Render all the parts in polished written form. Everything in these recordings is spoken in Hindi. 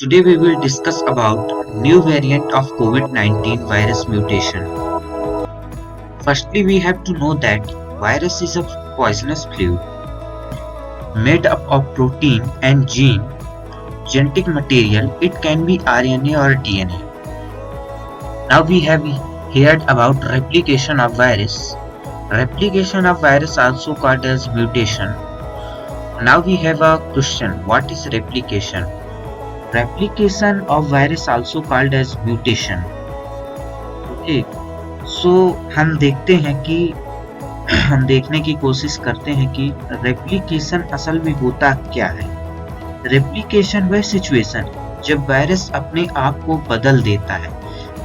Today we will discuss about new variant of COVID-19 virus mutation. Firstly, we have to know that virus is a poisonous fluid made up of protein and genetic material. It can be RNA or DNA. Now we have heard about replication of virus. Replication of virus also called as mutation. Now we have a question, what is replication? Replication of virus also called as mutation. Okay, so हम देखने की कोशिश करते हैं कि रेप्लिकेशन असल में होता क्या है। रेप्लिकेशन वह सिचुएशन जब वायरस अपने आप को बदल देता है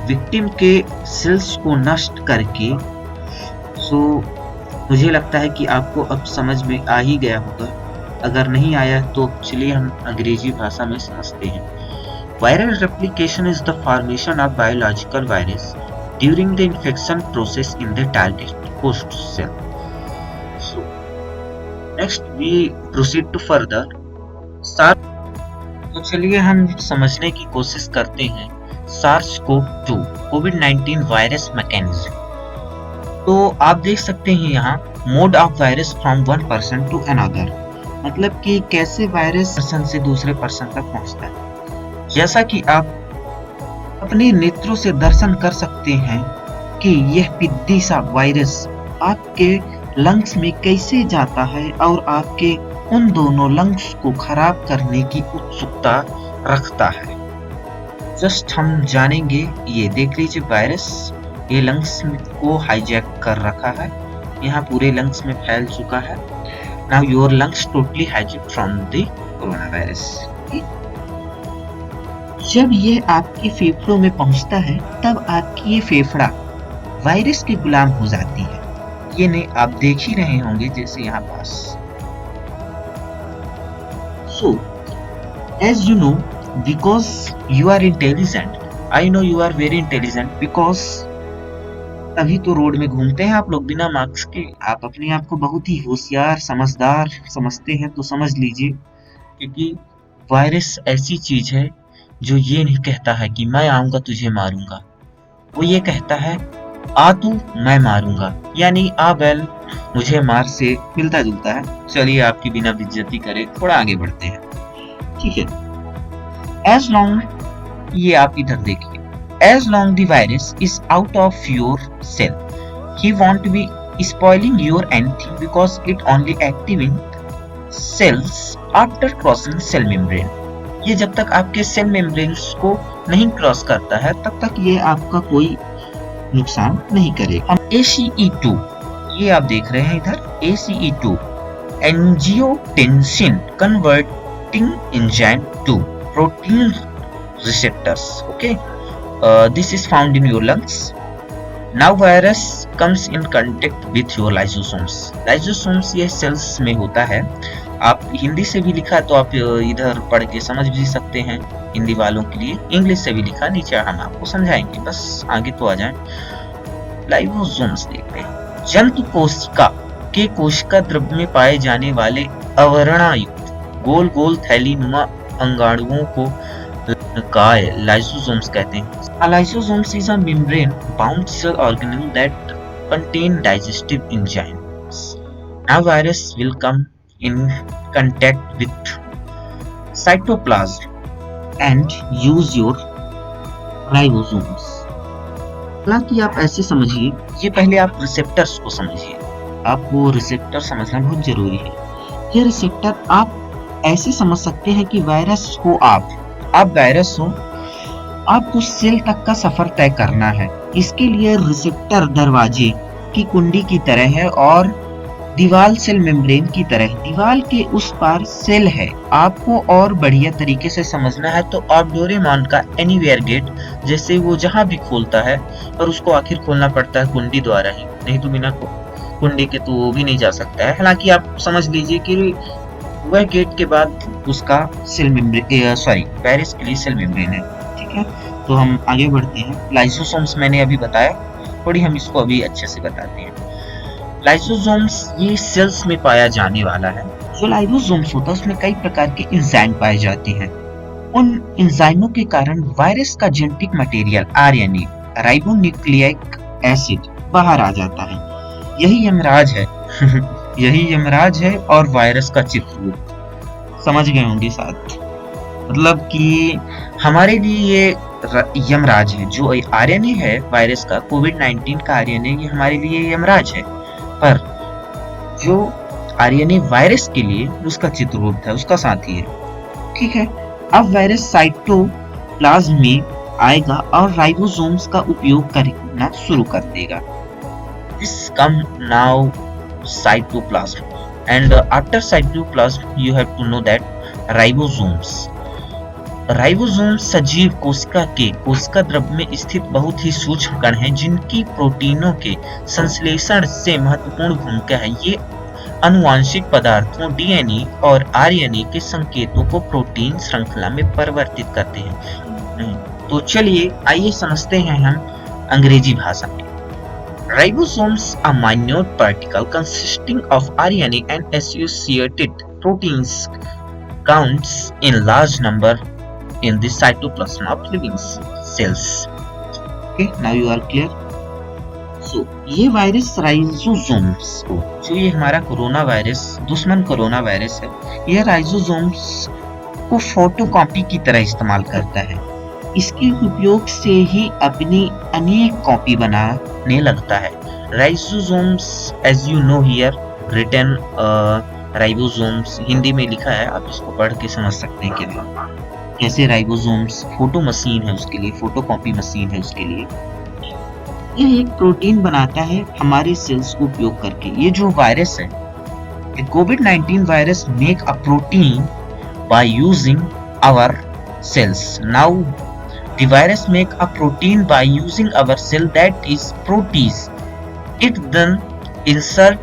विक्टिम के सेल्स को नष्ट करके। मुझे लगता है कि आपको अब समझ में आ ही गया होगा, अगर नहीं आया तो चलिए हम अंग्रेजी भाषा में समझते हैं। Viral replication is the formation of biological virus during the infection process in the target host cell. Next we proceed to further. तो चलिए हम समझने की कोशिश करते हैं SARS-CoV-2 कोविड-19 वायरस मैकेनिज्म। तो आप देख सकते हैं यहाँ mode of virus from one person to another, मतलब कि कैसे वायरस पर्सन से दूसरे पर्सन तक पहुंचता है। जैसा कि आप अपने नेत्रों से दर्शन कर सकते हैं कि यह पिद्दी सा वायरस आपके लंग्स में कैसे जाता है और आपके उन दोनों लंग्स को खराब करने की उत्सुकता रखता है। जस्ट हम जानेंगे, ये देख लीजिए वायरस ये लंग्स को हाईजैक कर रखा है, यहाँ पूरे लंग्स में फैल चुका है। Now your lungs totally hijacked from the coronavirus. जब ये आपके फेफड़ों में पहुंचता है तब आपकी ये फेफड़ा वायरस के गुलाम हो जाती है। ये नहीं आप देख ही रहे होंगे जैसे यहाँ पास। So, as you know, because you are intelligent, I know you are very intelligent because तभी तो रोड में घूमते हैं आप लोग बिना मास्क के। आप अपने आप को बहुत ही होशियार समझदार समझते हैं तो समझ लीजिए, क्योंकि वायरस ऐसी चीज है जो ये नहीं कहता है कि मैं आऊंगा तुझे मारूंगा, वो ये कहता है आ तू मैं मारूंगा, यानी आ बैल मुझे मार से मिलता जुलता है। चलिए आपकी बिना बेइज्जती करे थोड़ा आगे बढ़ते हैं, ठीक है। एज लॉन्ग, ये आप इधर देखिए, as long the virus is out of your cell, he won't be spoiling your anything because it only active in cells after crossing cell membrane. ये जब तक आपके सेल मेम्ब्रेन्स को नहीं क्रॉस करता है तब तक ये आपका कोई नुकसान नहीं करेगा। ACE2, ये आप देख रहे हैं इधर, ACE2 angiotensin converting enzyme 2 protein receptors, okay. This is found in your lungs. Now virus comes in contact with your lysosomes. Lysosomes ये cells में होता है। आप हिंदी से भी लिखा तो आप इधर पढ़ के समझ भी सकते हैं, हिंदी वालों के लिए। इंग्लिश से भी लिखा नीचे हम आपको समझाएंगे, बस आगे तो आ जाएं। लाइसोसोम्स देखते हैं। जंतु कोशिका के कोशिका द्रव्य में पाए जाने वाले अवरणायुक्त गोल गोल थैलीनुमा अंगाणुओं को lysosomes कहते हैं। A lysosome is a membrane-bound cell organism that contain digestive enzymes. Now virus will come in contact with cytoplasm and use your ribosomes. हालांकि आप ऐसे समझिए, ये पहले आप रिसेप्टर्स को समझिए, आपको रिसेप्टर समझना बहुत जरूरी है। ये रिसेप्टर आप ऐसे समझ सकते हैं कि वायरस हो आप वायरस हो, आपको सेल तक का सफर तय करना है। इसके लिए रिसेप्टर दरवाजे की कुंडी की तरह है और दीवार सेल मेम्ब्रेन की तरह दीवार के उस पार सेल है। आपको और बढ़िया तरीके से समझना है तो आप डोरेमोन का एनीवेयर गेट जैसे वो जहां भी खोलता है पर उसको आखिर खोलना पड़ता है कुंडी द्वारा ही, नहीं तो बिना कुंडी के तो वो भी नहीं जा सकता है। हालांकि आप समझ लीजिए कि वह गेट के बाद उसका सेल मेम्ब्रेन वायरस के लिए सेल मेम्ब्रेन है, ठीक है। तो हम आगे बढ़ते हैं। लाइसोसोम्स मैंने अभी बताया, थोड़ी हम इसको अभी अच्छे से बताते हैं। लाइसोसोम्स ये सेल्स में पाया जाने वाला है। जो लाइसोसोम्स होता है उसमें कई प्रकार के एंजाइम पाए जाते हैं। उन एंजाइमों के कारण वायरस का genetic material RNA, ribonucleic acid बाहर आ जाता है। यही यमराज है यही यमराज है और वायरस का चित्ररूप। समझ गए होंगे साथ, मतलब कि हमारे लिए ये यमराज है। जो आरएनए है वायरस का, कोविड-19 का आरएनए, ये हमारे लिए यमराज है। पर जो आरएनए वायरस के लिए उसका चित्ररूप है, उसका साथी है। ठीक है, अब वायरस साइटोप्लाज्म में आएगा और राइबोसोम्स का उपयोग करना शुरू कर देगा। This come now cytoplasm, and after cytoplasm you have to know that ribosomes सजीव कोशिका द्रव्य में स्थित बहुत ही सूक्ष्म कण हैं जिनकी प्रोटीनों के संश्लेषण से महत्वपूर्ण भूमिका है। ये आनुवांशिक पदार्थों डीएनए और आरएनए के संकेतों को प्रोटीन श्रृंखला में परिवर्तित करते हैं। तो चलिए आइए समझते हैं हम अंग्रेजी भाषा में। Ribosomes are minute particle consisting of RNA and associated proteins counts in large number in the cytoplasm of living cells. Okay, now you are clear. So ये वायरस राइजोसोम्स को, जो ये हमारा कोरोना वायरस, दुश्मन कोरोना वायरस है, यह राइजोसोम्स को फोटोकॉपी की तरह इस्तेमाल करता है। इसके उपयोग से ही अपनी अनेक कॉपी बनाने लगता है। Ribosomes, as you know here written ribosomes, Hindi में लिखा है, आप इसको पढ़ के समझ सकते हैं क्या कैसे राइबोसोम्स फोटो मशीन है उसके लिए, फोटोकॉपी मशीन है उसके लिए। यह एक प्रोटीन बनाता है हमारे सेल्स को उपयोग करके। ये जो वायरस है, कोविड-19 virus make a protein by using our cells. Now the virus make a protein by using our cell, that is protease. It then insert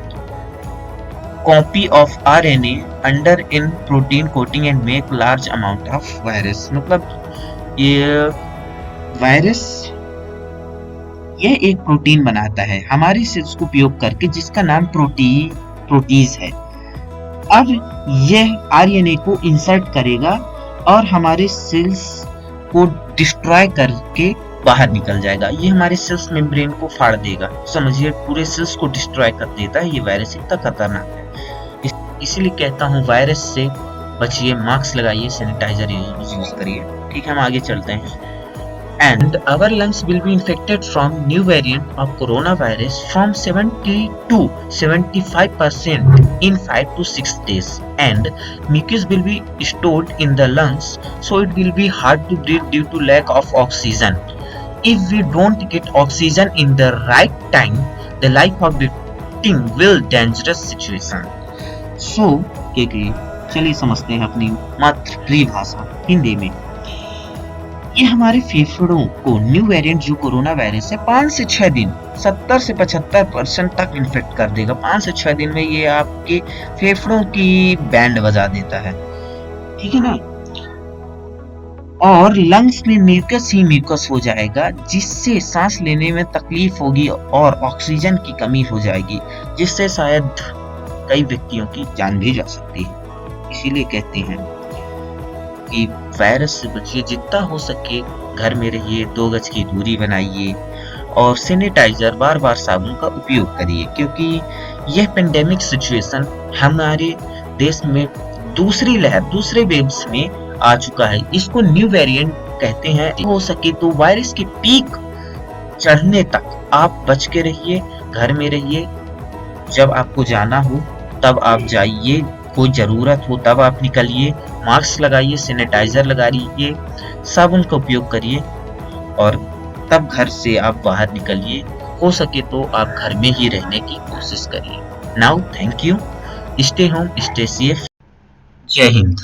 copy of RNA under in protein coating and make large amount of virus. मतलब ये वायरस यह एक प्रोटीन बनाता है हमारे सेल्स को उपयोग करके जिसका नाम प्रोटीज है। अब यह आरएनए को इंसर्ट करेगा और हमारे सेल्स को डिस्ट्रॉय करके बाहर निकल जाएगा। ये हमारे सेल्स मेम्ब्रेन को फाड़ देगा, समझिए पूरे सेल्स को डिस्ट्रॉय कर देता है। ये वायरस इतना खतरनाक है, इसीलिए कहता हूँ वायरस से बचिए, मास्क लगाइए, सैनिटाइजर यूज करिए। ठीक है, हम आगे चलते हैं। And our lungs will be infected from new variant of coronavirus from 70 to 75% in 5 to 6 days, and mucus will be stored in the lungs, so it will be hard to breathe due to lack of oxygen. If we don't get oxygen in the right time, the life of victim will dangerous situation. So चलिए समझते हैं अपनी मातृभाषा हिंदी में। ये हमारे फेफड़ों को न्यू वेरिएंट जो कोरोना वायरस है 5 से 6 दिन 70 से 75% तक इन्फेक्ट कर देगा। 5 से 6 दिन में ये आपके फेफड़ों की बैंड बजा देता है, ठीक है ना। और लंग्स में म्यूकस ही म्यूकस हो जाएगा, जिससे सांस लेने में तकलीफ होगी और ऑक्सीजन की कमी हो जाएगी, जिससे शायद कई व्यक्तियों की जान भी जा सकती है। इसीलिए कहते हैं कि वायरस से बचिए, जितना हो सके घर में रहिए, 2 गज की दूरी बनाइए और सैनिटाइजर बार बार साबुन का उपयोग करिए, क्योंकि यह पेंडेमिक सिचुएशन हमारे देश में दूसरी लहर, दूसरे वेव्स में आ चुका है। इसको न्यू वेरिएंट कहते हैं। हो सके तो वायरस की पीक चढ़ने तक आप बच के रहिए, घर में रहिए। जब आपको जाना हो तब आप जाइए, कोई जरूरत हो तब आप निकलिए, मास्क लगाइए, सैनिटाइजर लगा लीजिए, साबुन का उपयोग करिए और तब घर से आप बाहर निकलिए। हो सके तो आप घर में ही रहने की कोशिश करिए। Now thank you, stay home, stay safe, जय हिंद।